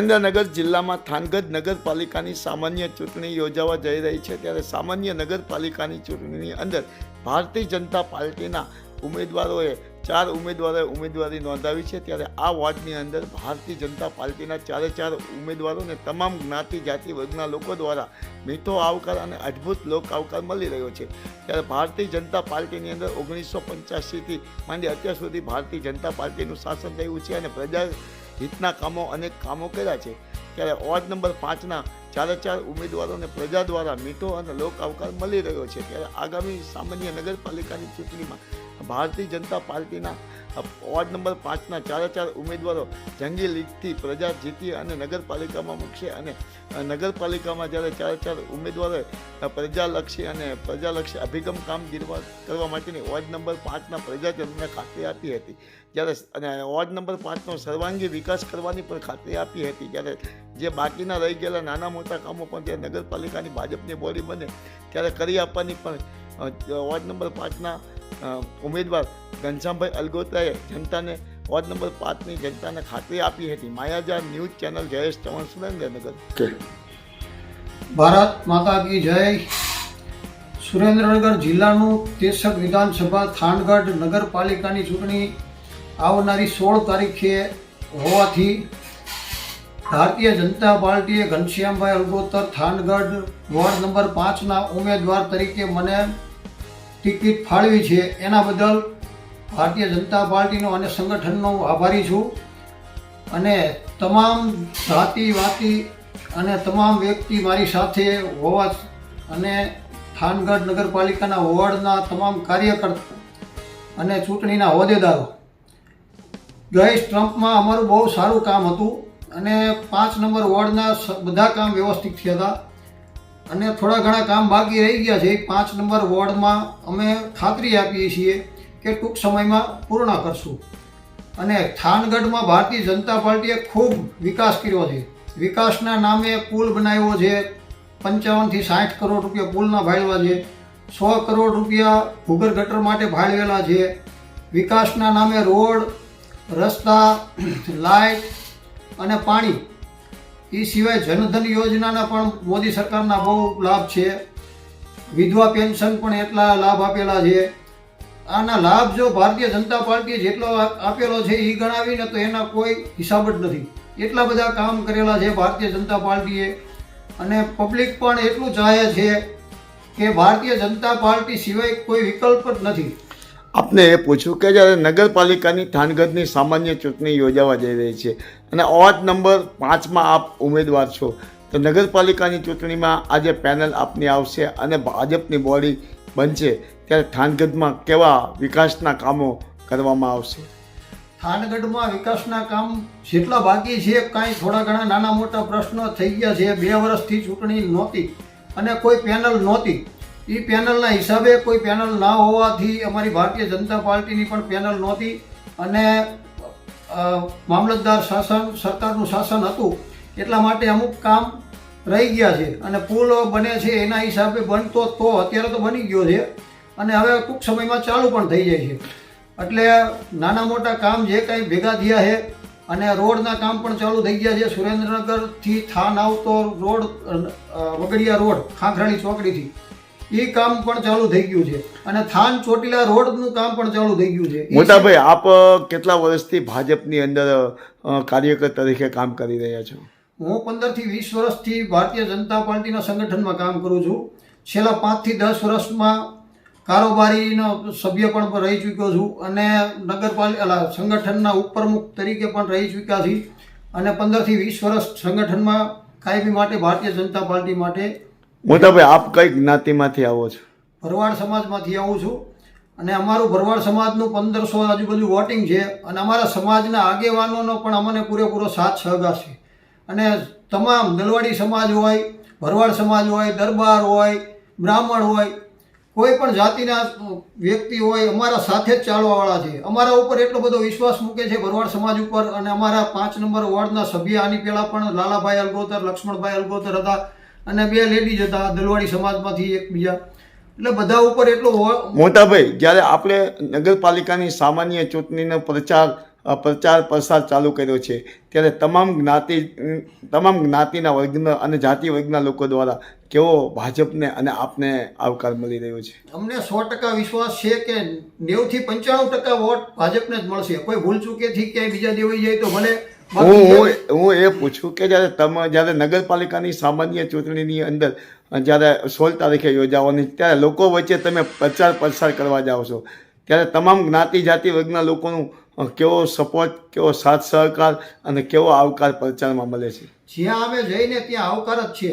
સુરેન્દ્રનગર જિલ્લામાં થાનગઢ નગરપાલિકાની સામાન્ય ચૂંટણી યોજાવા જઈ રહી છે ત્યારે સામાન્ય નગરપાલિકાની ચૂંટણીની અંદર ભારતીય જનતા પાર્ટીના ઉમેદવારોએ 4 ઉમેદવારોએ ઉમેદવારી નોંધાવી છે ત્યારે આ વોર્ડની અંદર ભારતીય જનતા પાર્ટીના 4 ઉમેદવારોને તમામ જ્ઞાતિ જાતિ વર્ગના લોકો દ્વારા મીઠો આવકાર અને અદ્ભુત લોક આવકાર મળી રહ્યો છે ત્યારે ભારતીય જનતા પાર્ટીની અંદર 1985થી માંડી અત્યાર સુધી ભારતીય જનતા પાર્ટીનું શાસન થયું છે અને પ્રજા હિતના કામો અનેક કામો કર્યા છે ત્યારે વોર્ડ નંબર 5ના 4 ઉમેદવારોને પ્રજા દ્વારા મીઠો અને લોક આવકાર મળી રહ્યો છે ત્યારે આગામી સામાન્ય નગરપાલિકાની ચૂંટણીમાં ભારતીય જનતા પાર્ટીના વોર્ડ નંબર 5ના 4 ઉમેદવારો જંગી લીગથી પ્રજા જીતી અને નગરપાલિકામાં મૂકશે અને નગરપાલિકામાં જ્યારે 4 ઉમેદવારોએ પ્રજાલક્ષી અભિગમ કામગીરી કરવા માટેની વોર્ડ નંબર 5ના પ્રજાજનોને ખાતરી આપી હતી જ્યારે અને વોર્ડ નંબર 5નો સર્વાંગી વિકાસ કરવાની પણ ખાતરી આપી હતી જ્યારે જે બાકીના રહી ગયેલા નાના મોટા કામો પણ જ્યારે નગરપાલિકાની ભાજપની બોડી બને ત્યારે કરી આપવાની પણ વોર્ડ નંબર 5ના ઉમેદવાર ઘનશ્યામભાઈ અલગોત્રાએ જનતાને વોર્ડ નંબર 5ની જનતાને ખાતરી આપી હતી. માયાજાર ન્યૂઝ ચેનલ જયેશ ચૌહાણ, સુરેન્દ્રનગર. ભારત માતા કી જય. સુરેન્દ્રનગર જિલ્લાનું 63 વિધાનસભા થાનગઢ નગરપાલિકાની ચૂંટણી આવનારી 16 તારીખે હોવાથી ભારતીય જનતા પાર્ટીએ ઘનશ્યામભાઈ અલગોતર થાનગઢ વોર્ડ નંબર 5ના ઉમેદવાર તરીકે મને ટિકિટ ફાળવી છે. એના બદલ ભારતીય જનતા પાર્ટીનો અને સંગઠનનો આભારી છું અને તમામ જાતિવાતી અને તમામ વ્યક્તિ મારી સાથે હોવા અને થાનગઢ નગરપાલિકાના વોર્ડના તમામ કાર્યકર્તા અને ચૂંટણીના હોદ્દેદારો ગઈ ટ્રમ્પમાં અમારું બહુ સારું કામ હતું અને 5 નંબર વોર્ડના બધા કામ વ્યવસ્થિત થયા હતા અને થોડા ઘણા કામ બાકી રહી ગયા છે. 5 નંબર વોર્ડમાં અમે ખાતરી આપીએ છીએ કે ટૂંક સમયમાં પૂર્ણ કરશું અને થાનગઢમાં ભારતીય જનતા પાર્ટીએ ખૂબ વિકાસ કર્યો છે. વિકાસના નામે પુલ બનાવ્યો છે, 55 થી 60 કરોડ રૂપિયા પુલના ફાળવ્યા છે, 100 કરોડ રૂપિયા ભૂગર્ભ ગટર માટે ફાળવેલા છે. વિકાસના નામે રોડ, રસ્તા, લાઇટ અને પાણી એ સિવાય જનધન યોજનાના પણ મોદી સરકારના બહુ લાભ છે. વિધવા પેન્શન પણ એટલા લાભ આપેલા છે. આના લાભ જો ભારતીય જનતા પાર્ટીએ જેટલો આપેલો છે એ ગણાવીને તો એના કોઈ હિસાબ જ નથી. એટલા બધા કામ કરેલા છે ભારતીય જનતા પાર્ટીએ અને પબ્લિક પણ એટલું ચાહે છે કે ભારતીય જનતા પાર્ટી સિવાય કોઈ વિકલ્પ જ નથી. આપને એ પૂછ્યું કે જ્યારે નગરપાલિકાની થાનગઢની સામાન્ય ચૂંટણી યોજાવા જઈ રહી છે અને વોર્ડ નંબર 5માં આપ ઉમેદવાર છો તો નગરપાલિકાની ચૂંટણીમાં આજે પેનલ આપની આવશે અને ભાજપની બોડી બનશે ત્યારે થાનગઢમાં કેવા વિકાસના કામો કરવામાં આવશે? થાનગઢમાં વિકાસના કામ જેટલા બાકી છે, કાંઈ થોડા ઘણા નાના મોટા પ્રશ્નો થઈ ગયા છે. 2 વર્ષથી ચૂંટણી નહોતી અને કોઈ પેનલ નહોતી. એ પેનલના હિસાબે કોઈ પેનલ ના હોવાથી અમારી ભારતીય જનતા પાર્ટીની પણ પેનલ નહોતી અને મામલતદાર શાસન સરકારનું શાસન હતું એટલા માટે અમુક કામ રહી ગયા છે અને પુલ બને છે એના હિસાબે બનતો તો અત્યારે તો બની ગયો છે અને હવે ટૂંક સમયમાં ચાલુ પણ થઈ જાય છે. એટલે નાના મોટા કામ જે કાંઈ ભેગા થયા છે અને રોડના કામ પણ ચાલુ થઈ ગયા છે. સુરેન્દ્રનગરથી થાન આવતો રોડ, વગડિયા રોડ, ખાખરાળી ચોકડીથી એ કામ પણ ચાલુ થઈ ગયું છે અને થાન ચોટીલા રોડનું કામ પણ ચાલુ થઈ ગયું છે. મોટાભાઈ, આપ કેટલા વર્ષથી ભાજપની અંદર કાર્યકર તરીકે કામ કરી રહ્યા છો? હું 15 થી 20 વર્ષથી ભારતીય જનતા પાર્ટીના સંગઠનમાં કામ કરું છું. છેલ્લા 5 થી 10 વર્ષમાં કારોબારીનો સભ્ય પણ રહી ચૂક્યો છું અને નગરપાલિકા સંગઠનના ઉપપ્રમુખ તરીકે પણ રહી ચૂક્યા છીએ અને 15 થી 20 વર્ષ સંગઠનમાં કાયમી માટે ભારતીય જનતા પાર્ટી માટે. મોટાભાઈ, આપ કઈ જ્ઞાતિમાંથી આવો છો? ભરવાડ સમાજમાંથી આવું છું અને અમારું ભરવાડ સમાજનું 1500 આજુબાજુ વોટિંગ છે અને અમારા સમાજના આગેવાનોનો પણ અમને પૂરેપૂરો સાથ સહકાર છે અને તમામ દલવાડી સમાજ હોય, ભરવાડ સમાજ હોય, દરબાર હોય, બ્રાહ્મણ હોય, કોઈ પણ જાતિના વ્યક્તિ હોય અમારા સાથે જ ચાલવાવાળા છે. અમારા ઉપર એટલો બધો વિશ્વાસ મૂકે છે ભરવાડ સમાજ ઉપર અને અમારા 5 નંબર વોર્ડના સભ્ય આની પહેલાં પણ લાલાભાઈ અલગોતર, લક્ષ્મણભાઈ અલગોતર હતા અને 2 લેડીઝ હતા દલવાડી સમાજમાંથી એકબીજા. એટલે બધા ઉપર એટલો. મોટાભાઈ, જ્યારે આપણે નગરપાલિકાની સામાન્ય ચૂંટણીનો પ્રચાર પ્રચાર પ્રસાર ચાલુ કર્યો છે, ત્યારે તમામ જ્ઞાતિના વર્ગના અને જાતિ વર્ગના લોકો દ્વારા કેવો ભાજપને અને આપને આવકાર મળી રહ્યો છે? અમને 100% વિશ્વાસ છે કે 90 થી 95% વોટ ભાજપને જ મળશે. કોઈ ભૂલ ચૂકેથી ક્યાંય બીજા દેવાઈ જાય તો ભલે. હું એ પૂછું કે જ્યારે નગરપાલિકાની સામાન્ય ચૂંટણીની અંદર જ્યારે 16 તારીખે યોજાવાની, ત્યારે લોકો વચ્ચે તમે પ્રચાર પ્રસાર કરવા જાઓ છો, ત્યારે તમામ જ્ઞાતિ જાતિ વર્ગના લોકોનું કેવો સપોર્ટ, કેવો સાથ સહકાર અને કેવો આવકાર પ્રચારમાં મળે છે? જ્યાં અમે જઈને ત્યાં આવકાર જ છે.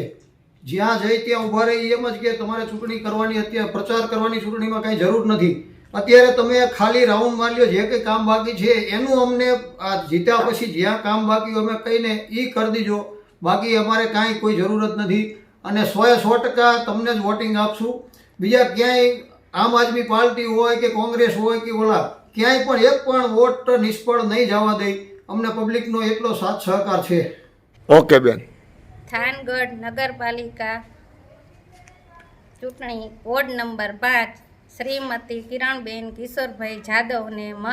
જ્યાં જઈ ત્યાં ઊભા રહી એમ જ કે તમારે ચૂંટણી કરવાની, અત્યારે પ્રચાર કરવાની ચૂંટણીમાં કાંઈ જરૂર નથી. અત્યારે તમે ખાલી રાઉન્ડ મારી લો, જે કંઈ કામ બાકી છે એનું અમને આ જીત્યા પછી જ્યાં કામ બાકી અમે કહીને એ કરી દીજો. બાકી અમારે કાંઈ કોઈ જરૂરત નથી અને 100% તમને જ વોટિંગ આપશું. બીજા ક્યાંય આમ આદમી પાર્ટી હોય કે કોંગ્રેસ હોય કે ઓલા ક્યાંય પણ એક પણ વોટ નિષ્ફળ નહીં જવા દઈ. અમને પબ્લિકનો એટલો સાથ સહકાર છે. ઓકે બેન. થાનગઢ નગરપાલિકા ચૂંટણી વોર્ડ નંબર 5 શ્રીમતી કિરણબેન કિશોરભાઈ જાદવને મત